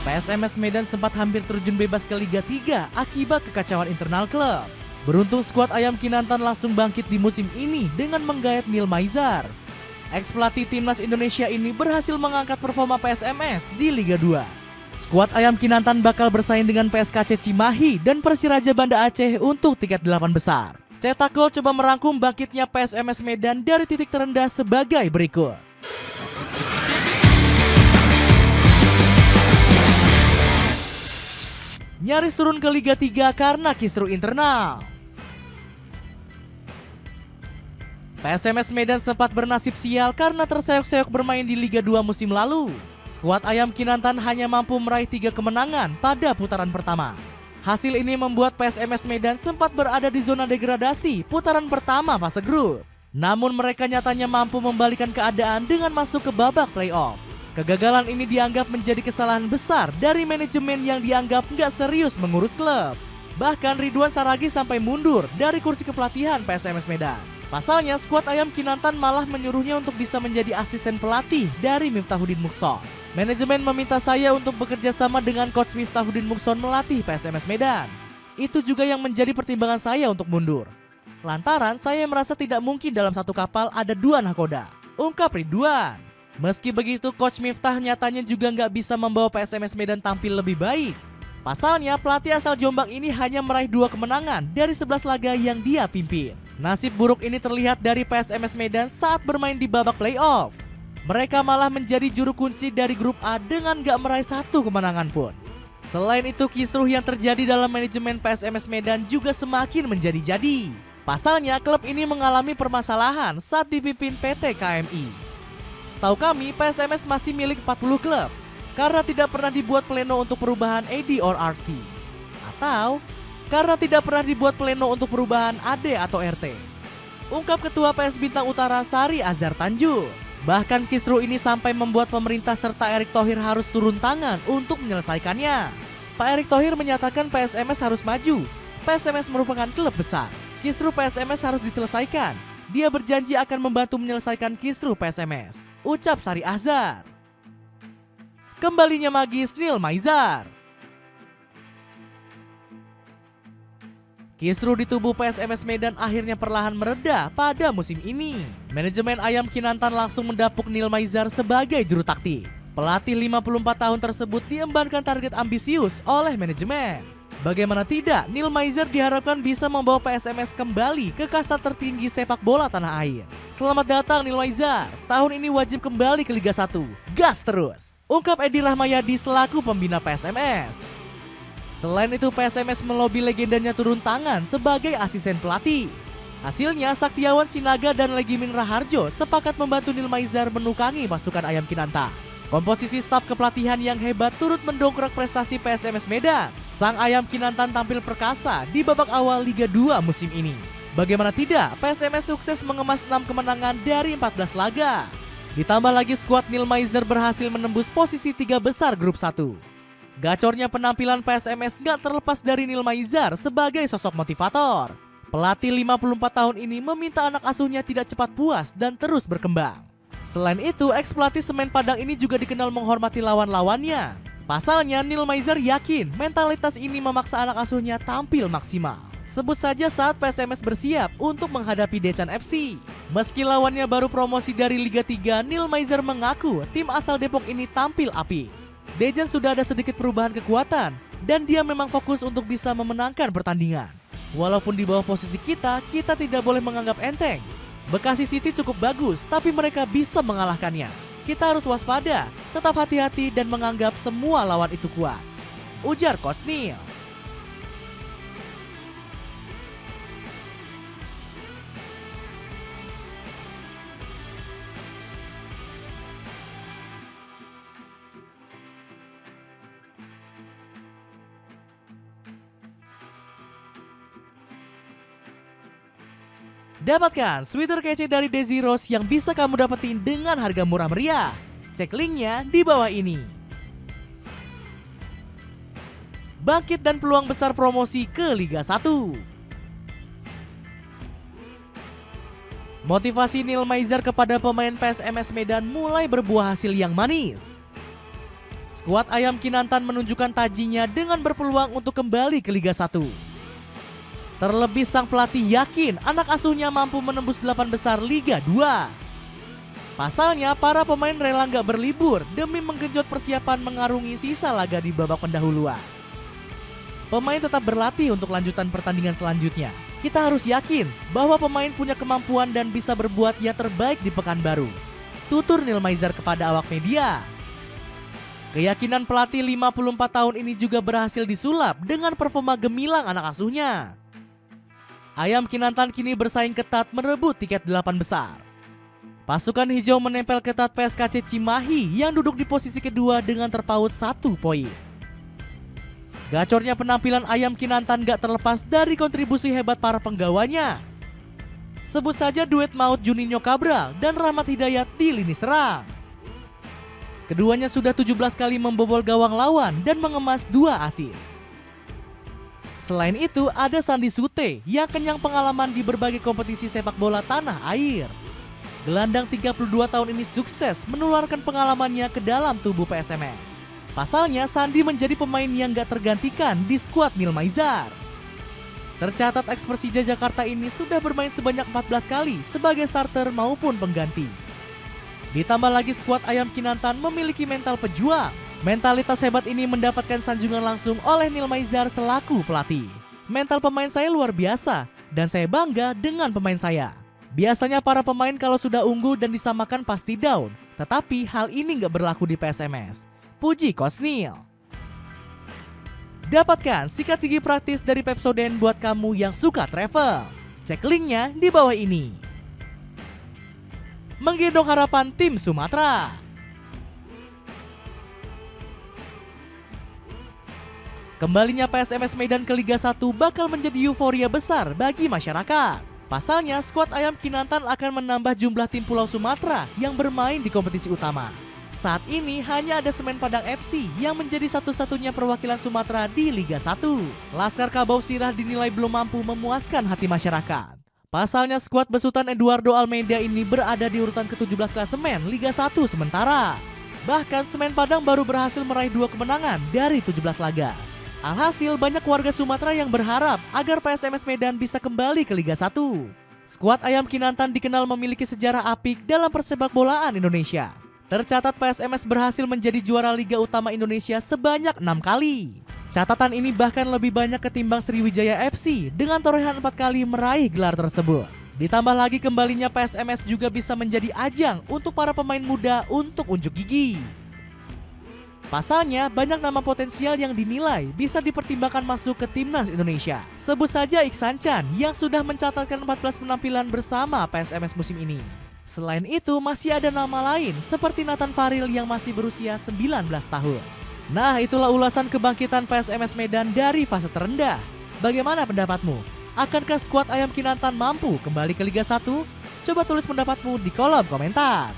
PSMS Medan sempat hampir terjun bebas ke Liga 3 akibat kekacauan internal klub. Beruntung skuad Ayam Kinantan langsung bangkit di musim ini dengan menggait Neil Maizar. Ex-pelatih timnas Indonesia ini berhasil mengangkat performa PSMS di Liga 2. Skuad Ayam Kinantan bakal bersaing dengan PSKC Cimahi dan Persiraja Banda Aceh untuk tiket 8 besar. Cetak Gol coba merangkum bangkitnya PSMS Medan dari titik terendah sebagai berikut. Nyaris turun ke Liga 3 karena kisru internal. PSMS Medan sempat bernasib sial karena terseok-seok bermain di Liga 2 musim lalu. Skuad Ayam Kinantan hanya mampu meraih 3 kemenangan pada putaran pertama. Hasil ini membuat PSMS Medan sempat berada di zona degradasi putaran pertama fase grup. Namun mereka nyatanya mampu membalikan keadaan dengan masuk ke babak playoff. Kegagalan ini dianggap menjadi kesalahan besar dari manajemen yang dianggap nggak serius mengurus klub. Bahkan Ridwan Saragi sampai mundur dari kursi kepelatihan PSMS Medan. Pasalnya skuad Ayam Kinantan malah menyuruhnya untuk bisa menjadi asisten pelatih dari Miftahuddin Muqson. Manajemen meminta saya untuk bekerja sama dengan Coach Miftahuddin Muqson melatih PSMS Medan. Itu juga yang menjadi pertimbangan saya untuk mundur. Lantaran saya merasa tidak mungkin dalam satu kapal ada 2 nahkoda, ungkap Ridwan. Meski begitu, Coach Miftah nyatanya juga nggak bisa membawa PSMS Medan tampil lebih baik. Pasalnya, pelatih asal Jombang ini hanya meraih 2 kemenangan dari 11 laga yang dia pimpin. Nasib buruk ini terlihat dari PSMS Medan saat bermain di babak playoff. Mereka malah menjadi juru kunci dari grup A dengan gak meraih 1 kemenangan pun. Selain itu, kisruh yang terjadi dalam manajemen PSMS Medan juga semakin menjadi-jadi. Pasalnya, klub ini mengalami permasalahan saat dipimpin PT KMI. Setahu kami, PSMS masih milik 40 klub karena tidak pernah dibuat pleno untuk perubahan AD or RT. Atau karena tidak pernah dibuat pleno untuk perubahan AD atau RT. Ungkap Ketua PS Bintang Utara Sari Azhar Tanjung. Bahkan kisruh ini sampai membuat pemerintah serta Erick Thohir harus turun tangan untuk menyelesaikannya. Pak Erick Thohir menyatakan PSMS harus maju. PSMS merupakan klub besar. Kisruh PSMS harus diselesaikan. Dia berjanji akan membantu menyelesaikan kisruh PSMS. Ucap Sari Azhar. Kembalinya magis Neil Maizar. Kisruh di tubuh PSMS Medan akhirnya perlahan mereda pada musim ini. Manajemen Ayam Kinantan langsung mendapuk Neil Maizar sebagai juru taktik. Pelatih 54 tahun tersebut diembankan target ambisius oleh manajemen. Bagaimana tidak, Neil Maizar diharapkan bisa membawa PSMS kembali ke kasta tertinggi sepak bola tanah air. Selamat datang Neil Maizar, tahun ini wajib kembali ke Liga 1. Gas terus, ungkap Edi Rahmayadi selaku pembina PSMS. Selain itu, PSMS melobi legendanya turun tangan sebagai asisten pelatih. Hasilnya, Saktiawan Sinaga dan Legimin Raharjo sepakat membantu Neil Maizar menukangi pasukan Ayam Kinantan. Komposisi staf kepelatihan yang hebat turut mendongkrak prestasi PSMS Medan. Sang Ayam Kinantan tampil perkasa di babak awal Liga 2 musim ini. Bagaimana tidak, PSMS sukses mengemas 6 kemenangan dari 14 laga. Ditambah lagi skuad Neil Maizar berhasil menembus posisi 3 besar grup 1. Gacornya penampilan PSMS gak terlepas dari Neil Maizar sebagai sosok motivator. Pelatih 54 tahun ini meminta anak asuhnya tidak cepat puas dan terus berkembang. Selain itu, ex-pelatih Semen Padang ini juga dikenal menghormati lawan-lawannya. Pasalnya, Neil Maizar yakin mentalitas ini memaksa anak asuhnya tampil maksimal. Sebut saja saat PSMS bersiap untuk menghadapi Decan FC. Meski lawannya baru promosi dari Liga 3, Neil Maizar mengaku tim asal Depok ini tampil apik. Dejan sudah ada sedikit perubahan kekuatan dan dia memang fokus untuk bisa memenangkan pertandingan. Walaupun di bawah posisi kita tidak boleh menganggap enteng. Bekasi City cukup bagus, tapi mereka bisa mengalahkannya. Kita harus waspada, tetap hati-hati dan menganggap semua lawan itu kuat. Ujar Coach Neil. Dapatkan sweater kece dari Daisy Rose yang bisa kamu dapetin dengan harga murah meriah. Cek linknya di bawah ini. Bangkit dan peluang besar promosi ke Liga 1. Motivasi Neil Maizar kepada pemain PSMS Medan mulai berbuah hasil yang manis. skuad Ayam Kinantan menunjukkan tajinya dengan berpeluang untuk kembali ke Liga 1. Terlebih sang pelatih yakin anak asuhnya mampu menembus 8 besar Liga 2. Pasalnya, para pemain rela nggak berlibur demi menggenjot persiapan mengarungi sisa laga di babak pendahuluan. Pemain tetap berlatih untuk lanjutan pertandingan selanjutnya. Kita harus yakin bahwa pemain punya kemampuan dan bisa berbuat yang terbaik di Pekanbaru, tutur Neil Maizar kepada awak media. Keyakinan pelatih 54 tahun ini juga berhasil disulap dengan performa gemilang anak asuhnya. Ayam Kinantan kini bersaing ketat merebut tiket 8 besar. Pasukan hijau menempel ketat PSKC Cimahi yang duduk di posisi kedua dengan terpaut 1 poin. Gacornya penampilan Ayam Kinantan gak terlepas dari kontribusi hebat para penggawanya. Sebut saja duet maut Juninho Cabral dan Rahmat Hidayat di lini serang. Keduanya sudah 17 kali membobol gawang lawan dan mengemas 2 assist. Selain itu, ada Sandi Sute yang kenyang pengalaman di berbagai kompetisi sepak bola tanah air. Gelandang 32 tahun ini sukses menularkan pengalamannya ke dalam tubuh PSMS. Pasalnya, Sandi menjadi pemain yang gak tergantikan di skuad Neil Maizar. Tercatat eks Persija Jakarta ini sudah bermain sebanyak 14 kali sebagai starter maupun pengganti. Ditambah lagi skuad Ayam Kinantan memiliki mental pejuang. Mentalitas hebat ini mendapatkan sanjungan langsung oleh Neil Maizar selaku pelatih. Mental pemain saya luar biasa dan saya bangga dengan pemain saya. Biasanya para pemain kalau sudah unggul dan disamakan pasti down, tetapi hal ini gak berlaku di PSMS. Puji Coach Neil. Dapatkan sikat gigi praktis dari Pepsodent buat kamu yang suka travel. Cek linknya di bawah ini. Menggendong harapan tim Sumatera. Kembalinya PSMS Medan ke Liga 1 bakal menjadi euforia besar bagi masyarakat. Pasalnya, skuad Ayam Kinantan akan menambah jumlah tim Pulau Sumatera yang bermain di kompetisi utama. Saat ini hanya ada Semen Padang FC yang menjadi satu-satunya perwakilan Sumatera di Liga 1. Laskar Kabau Sirah dinilai belum mampu memuaskan hati masyarakat. Pasalnya skuad besutan Eduardo Almeida ini berada di urutan ke-17 klasemen Liga 1 sementara. Bahkan Semen Padang baru berhasil meraih 2 kemenangan dari 17 laga. Alhasil banyak warga Sumatera yang berharap agar PSMS Medan bisa kembali ke Liga 1. Skuad Ayam Kinantan dikenal memiliki sejarah apik dalam persepakbolaan Indonesia. Tercatat PSMS berhasil menjadi juara Liga Utama Indonesia sebanyak 6 kali. Catatan ini bahkan lebih banyak ketimbang Sriwijaya FC dengan torehan 4 kali meraih gelar tersebut. Ditambah lagi kembalinya PSMS juga bisa menjadi ajang untuk para pemain muda untuk unjuk gigi. Pasalnya banyak nama potensial yang dinilai bisa dipertimbangkan masuk ke Timnas Indonesia. Sebut saja Iksan Chan yang sudah mencatatkan 14 penampilan bersama PSMS musim ini. Selain itu masih ada nama lain seperti Nathan Faril yang masih berusia 19 tahun. Nah, itulah ulasan kebangkitan PSMS Medan dari fase terendah. Bagaimana pendapatmu? Akankah skuad Ayam Kinantan mampu kembali ke Liga 1? Coba tulis pendapatmu di kolom komentar.